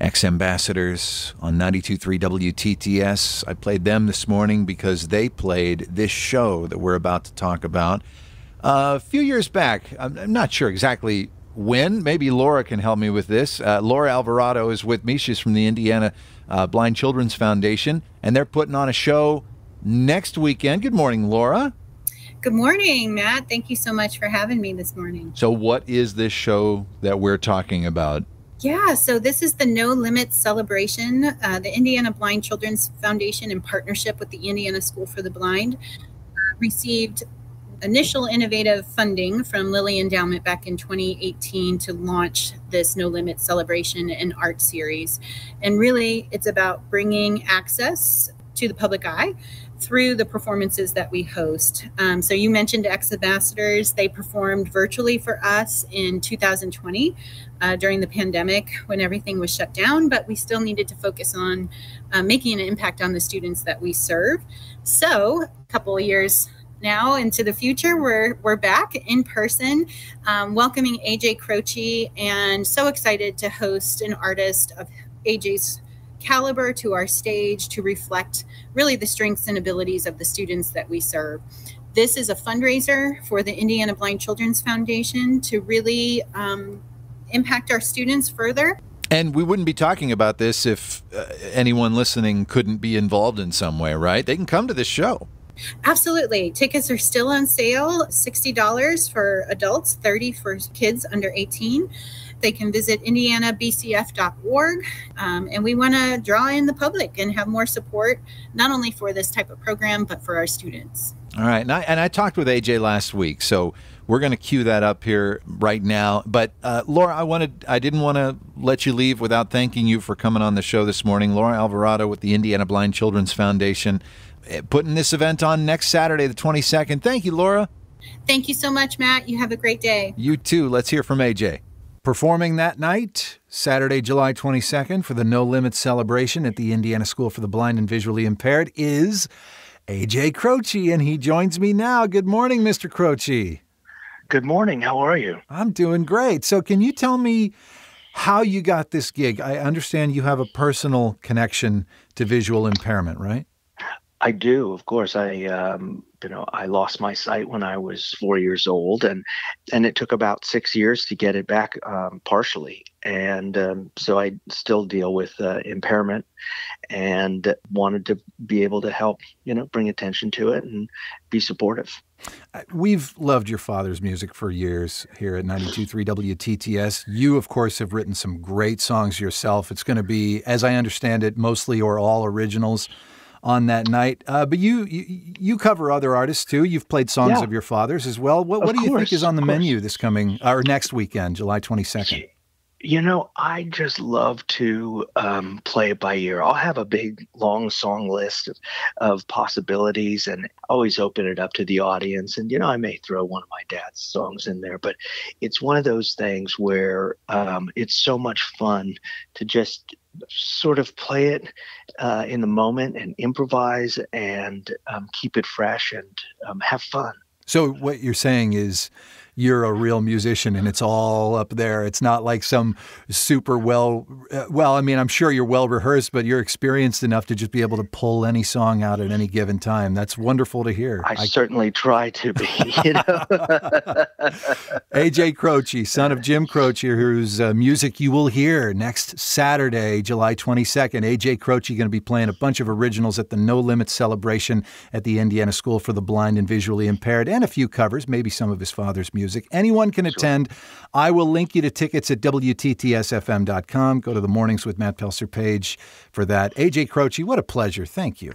Ex-ambassadors on 92.3 WTTS. I played them this morning because they played this show that we're about to talk about a few years back. I'm not sure exactly when. Maybe Laura can help me with this. Laura Alvarado is with me. She's from the Indiana Blind Children's Foundation, and they're putting on a show next weekend. Good morning, Laura. Good morning, Matt. Thank you so much for having me this morning. So what is this show that we're talking about? Yeah, so this is the No Limits celebration. The Indiana Blind Children's Foundation, in partnership with the Indiana School for the Blind, received initial innovative funding from Lilly Endowment back in 2018 to launch this No Limits celebration and art series. And really, it's about bringing access to the public eye through the performances that we host. So you mentioned ex-ambassadors. They performed virtually for us in 2020 during the pandemic when everything was shut down, but we still needed to focus on making an impact on the students that we serve. So a couple of years now into the future, we're back in person, welcoming AJ Croce, and so excited to host an artist of AJ's caliber to our stage to reflect really the strengths and abilities of the students that we serve. This is a fundraiser for the Indiana Blind Children's Foundation to really impact our students further. And we wouldn't be talking about this if anyone listening couldn't be involved in some way, right? They can come to this show. Absolutely. Tickets are still on sale, $60 for adults, $30 for kids under 18. They can visit indianabcf.org, and we want to draw in the public and have more support, not only for this type of program, but for our students. All right. And I talked with AJ last week, so we're going to cue that up here right now. But Laura, I didn't want to let you leave without thanking you for coming on the show this morning. Laura Alvarado with the Indiana Blind Children's Foundation, putting this event on next Saturday, the 22nd. Thank you, Laura. Thank you so much, Matt. You have a great day. You too. Let's hear from AJ. Performing that night, Saturday, July 22nd, for the No Limits celebration at the Indiana School for the Blind and Visually Impaired is AJ Croce, and he joins me now. Good morning, Mr. Croce. Good morning. How are you? I'm doing great. So can you tell me how you got this gig? I understand you have a personal connection to visual impairment, right? I do, of course. I lost my sight when I was 4 years old, and it took about 6 years to get it back partially. And so I still deal with impairment, and wanted to be able to help, bring attention to it and be supportive. We've loved your father's music for years here at 92.3 WTTS. You, of course, have written some great songs yourself. It's going to be, as I understand it, mostly or all originals on that night. But you cover other artists too. You've played songs of your father's as well. What do you think is on the menu this coming or next weekend, July 22nd? I just love to play it by ear. I'll have a big, long song list of possibilities and always open it up to the audience. And, I may throw one of my dad's songs in there, but it's one of those things where it's so much fun to just sort of play it in the moment and improvise and keep it fresh and have fun. So what you're saying is you're a real musician and it's all up there. It's not like some super I'm sure you're well rehearsed, but you're experienced enough to just be able to pull any song out at any given time. That's wonderful to hear. I certainly try to be, AJ Croce, son of Jim Croce, whose music you will hear next Saturday, July 22nd. AJ Croce going to be playing a bunch of originals at the No Limits celebration at the Indiana School for the Blind and Visually Impaired, and a few covers, maybe some of his father's music. Anyone can attend. I will link you to tickets at WTTSFM.com. Go to the Mornings with Matt Pelsor page for that. AJ Croce, what a pleasure. Thank you.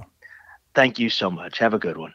Thank you so much. Have a good one.